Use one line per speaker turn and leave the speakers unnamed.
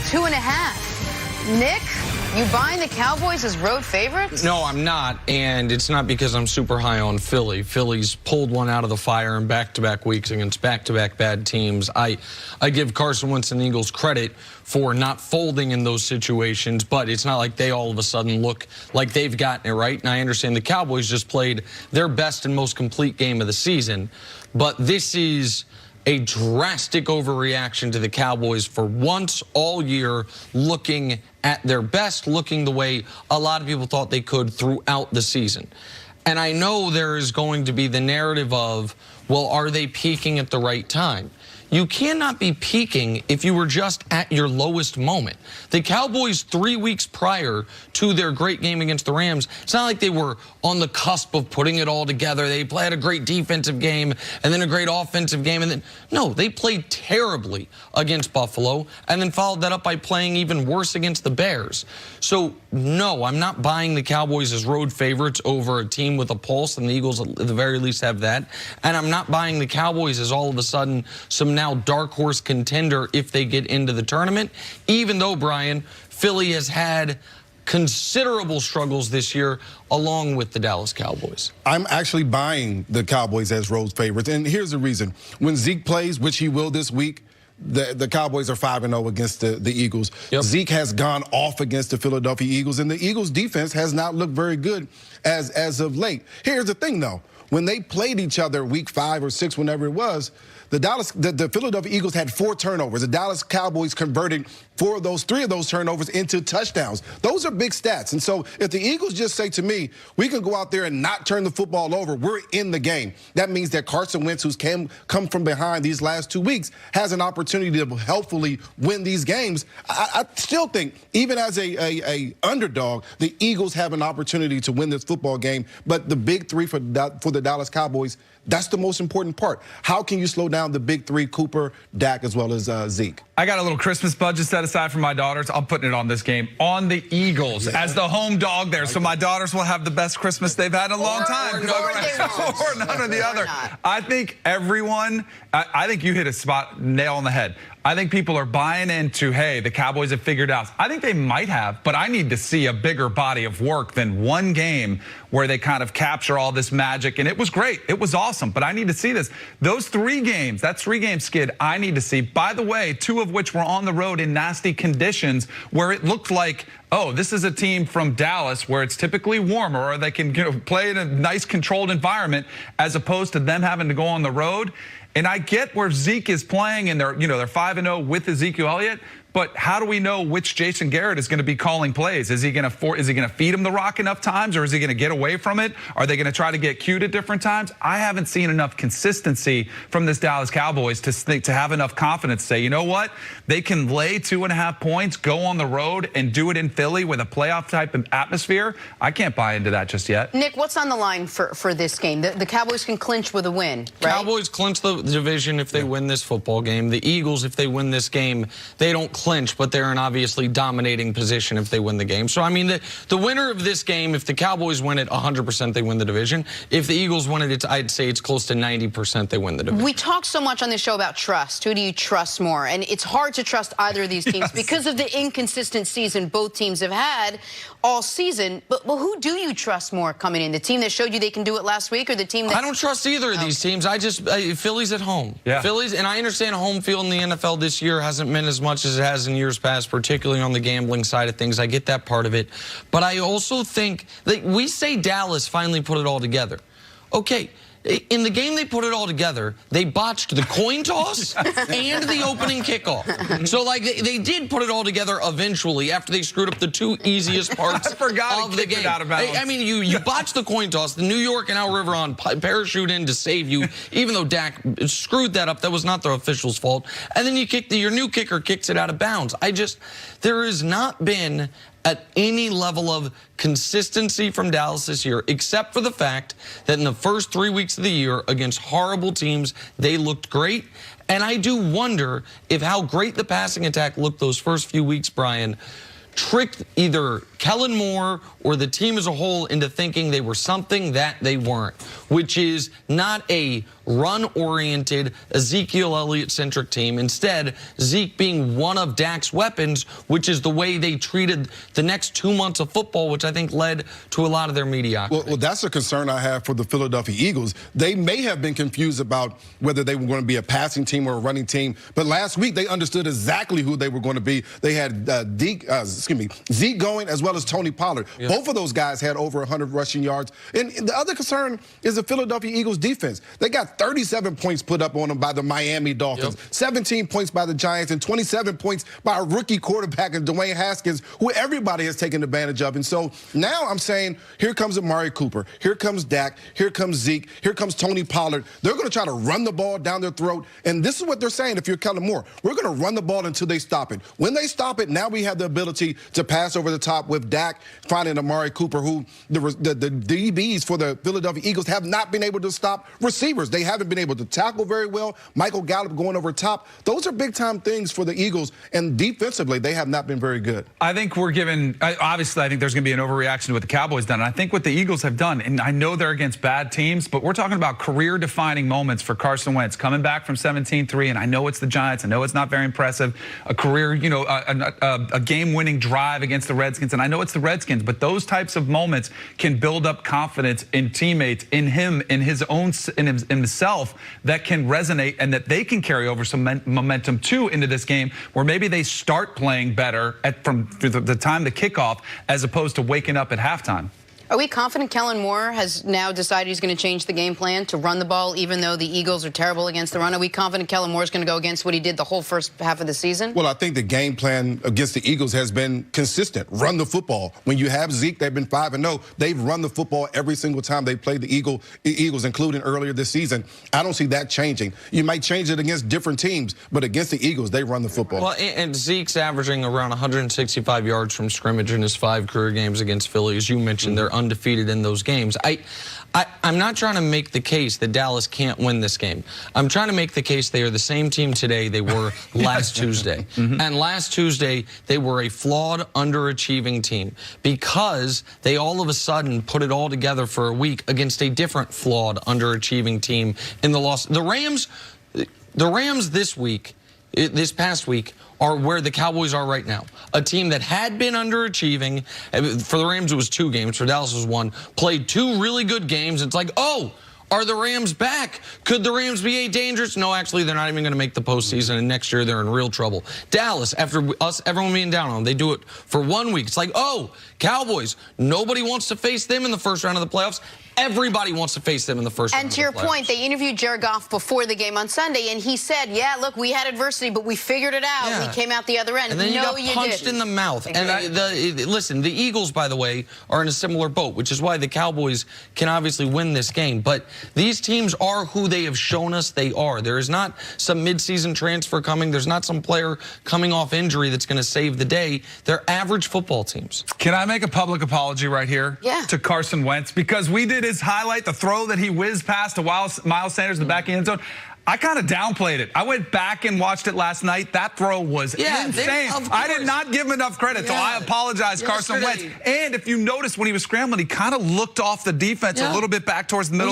2.5. Nick, you buying the Cowboys as road favorites?
No, I'm not, and it's not because I'm super high on Philly. Philly's pulled one out of the fire in back-to-back weeks against back-to-back bad teams. I give Carson Wentz and the Eagles credit for not folding in those situations, but it's not like they all of a sudden look like they've gotten it right. And I understand the Cowboys just played their best and most complete game of the season, but this is a drastic overreaction to the Cowboys for once all year, looking at their best, looking the way a lot of people thought they could throughout the season. And I know there is going to be the narrative of, well, are they peaking at the right time? You cannot be peaking if you were just at your lowest moment. The Cowboys 3 weeks prior to their great game against the Rams, it's not like they were on the cusp of putting it all together. They had a great defensive game and then a great offensive game. And then, no, they played terribly against Buffalo and then followed that up by playing even worse against the Bears. So, no, I'm not buying the Cowboys as road favorites over a team with a pulse, and the Eagles at the very least have that. And I'm not buying the Cowboys as all of a sudden some now dark horse contender if they get into the tournament, even though, Brian, Philly has had considerable struggles this year along with the Dallas Cowboys.
I'm actually buying the Cowboys as road favorites, and here's the reason. When Zeke plays, which he will this week, the Cowboys are 5-0 against the Eagles. Yep. Zeke has gone off against the Philadelphia Eagles, and the Eagles' defense has not looked very good as of late. Here's the thing, though. When they played each other week 5 or 6, whenever it was, the Philadelphia Eagles had 4 turnovers. The Dallas Cowboys converted 3 of those turnovers into touchdowns. Those are big stats. And so if the Eagles just say to me, we can go out there and not turn the football over, we're in the game. That means that Carson Wentz, who's come from behind these last 2 weeks, has an opportunity to helpfully win these games. I still think, even as a underdog, the Eagles have an opportunity to win this football game. But the big 3 for the Dallas Cowboys, that's the most important part. How can you slow down the big 3, Cooper, Dak, as well as Zeke?
I got a little Christmas budget set aside for my daughters. I'm putting it on this game, on the Eagles, as the home dog there. So my daughters will have the best Christmas they've had in a long time.
Or
none or the other. I think everyone, I think you hit a nail on the head. I think people are buying into, hey, the Cowboys have figured out. I think they might have, but I need to see a bigger body of work than one game where they kind of capture all this magic. And it was great. It was awesome. But I need to see this. Those 3 games, that 3-game skid, I need to see. By the way, 2 of which were on the road in nasty conditions where it looked like, oh, this is a team from Dallas where it's typically warmer, or they can play in a nice controlled environment, as opposed to them having to go on the road. And I get where Zeke is playing, and they're 5-0 with Ezekiel Elliott. But how do we know which Jason Garrett is going to be calling plays? Is he going to feed him the rock enough times, or is he going to get away from it? Are they going to try to get cute at different times? I haven't seen enough consistency from this Dallas Cowboys to have enough confidence to say, you know what? They can lay 2.5 points, go on the road, and do it in Philly with a playoff type of atmosphere. I can't buy into that just yet.
Nick, what's on the line for this game? The Cowboys can clinch with a win, right?
Cowboys clinch the division if they win this football game. The Eagles, if they win this game, they don't clinch, but they're in obviously dominating position if they win the game. So, I mean, the winner of this game, if the Cowboys win it, 100% they win the division. If the Eagles win it, I'd say it's close to 90% they win the division.
We talk so much on this show about trust. Who do you trust more? And it's hard to trust either of these teams because of the inconsistent season both teams have had all season. But who do you trust more coming in? The team that showed you they can do it last week, or the team that...
I don't trust either of these teams. Philly's at home. Yeah. Philly's, and I understand home field in the NFL this year hasn't meant as much as it has in years past, particularly on the gambling side of things. I get that part of it. But I also think that we say Dallas finally put it all together. Okay. In the game they put it all together, they botched the coin toss and the opening kickoff. So, like, they did put it all together eventually after they screwed up the 2 easiest parts of the game.
Out of bounds.
I mean, you botched the coin toss. The New York and Al Riveron parachute in to save you, even though Dak screwed that up. That was not the official's fault. And then your new kicker kicks it out of bounds. There has not been at any level of consistency from Dallas this year, except for the fact that in the first 3 weeks of the year against horrible teams, they looked great. And I do wonder if how great the passing attack looked those first few weeks, Brian, tricked either Kellen Moore or the team as a whole into thinking they were something that they weren't, which is not a run-oriented, Ezekiel Elliott-centric team. Instead, Zeke being one of Dak's weapons, which is the way they treated the next 2 months of football, which I think led to a lot of their mediocrity.
Well, that's a concern I have for the Philadelphia Eagles. They may have been confused about whether they were going to be a passing team or a running team, but last week they understood exactly who they were going to be. They had Zeke going as well as Tony Pollard. Yep. Both of those guys had over 100 rushing yards. And the other concern is the Philadelphia Eagles defense. They got 37 points put up on them by the Miami Dolphins, 17 points by the Giants, and 27 points by a rookie quarterback in Dwayne Haskins, who everybody has taken advantage of. And so now I'm saying, here comes Amari Cooper, here comes Dak, here comes Zeke, here comes Tony Pollard. They're going to try to run the ball down their throat. And this is what they're saying if you're Kellen Moore. We're going to run the ball until they stop it. When they stop it, now we have the ability to pass over the top with Dak finding Amari Cooper, who the DBs for the Philadelphia Eagles have not been able to stop receivers. They haven't been able to tackle very well. Michael Gallup going over top. Those are big-time things for the Eagles, and defensively, they have not been very good.
I think we're given, obviously, I think there's going to be an overreaction to what the Cowboys done. And I think what the Eagles have done, and I know they're against bad teams, but we're talking about career-defining moments for Carson Wentz, coming back from 17-3, and I know it's the Giants. I know it's not very impressive. A career, a game-winning drive against the Redskins, and I know it's the Redskins, but those types of moments can build up confidence in teammates, in him, in his own, in himself, that can resonate and that they can carry over some momentum too into this game, where maybe they start playing better from the time the kickoff as opposed to waking up at halftime.
Are we confident Kellen Moore has now decided he's going to change the game plan to run the ball, even though the Eagles are terrible against the run? Are we confident Kellen Moore is going to go against what he did the whole first half of the season? Well,
I think the game plan against the Eagles has been consistent. Run the football. When you have Zeke, they've been 5-0. They've run the football every single time they played the Eagles, including earlier this season. I don't see that changing. You might change it against different teams, but against the Eagles, they run the football.
Well, and Zeke's averaging around 165 yards from scrimmage in his 5 career games against Philly. As you mentioned, they're undefeated in those games. I'm not trying to make the case that Dallas can't win this game. I'm trying to make the case they are the same team today they were last Tuesday. And last Tuesday, they were a flawed, underachieving team because they all of a sudden put it all together for a week against a different flawed, underachieving team in the loss. The Rams this past week, are where the Cowboys are right now. A team that had been underachieving. For the Rams, it was 2 games. For Dallas, it was 1. Played 2 really good games. It's like, oh, are the Rams back? Could the Rams be dangerous? No, actually, they're not even going to make the postseason, and next year they're in real trouble. Dallas, after everyone being down on them, they do it for 1 week. It's like, oh, Cowboys, nobody wants to face them in the first round of the playoffs. Everybody wants to face them in the first round.
And to your point, they interviewed Jared Goff before the game on Sunday, and he said, yeah, look, we had adversity, but we figured it out. Yeah. We came out the other end.
And then you got punched in the mouth.
Exactly.
And listen, the Eagles, by the way, are in a similar boat, which is why the Cowboys can obviously win this game. But these teams are who they have shown us they are. There is not some midseason transfer coming. There's not some player coming off injury that's going to save the day. They're average football teams.
Can I make a public apology right here to Carson Wentz? Because we did his highlight, the throw that he whizzed past to Miles Sanders in the back of the end zone. I kind of downplayed it. I went back and watched it last night. That throw was insane. I did not give him enough credit, so I apologize, Carson Wentz. And if you notice when he was scrambling, he kind of looked off the defense a little bit back towards the middle.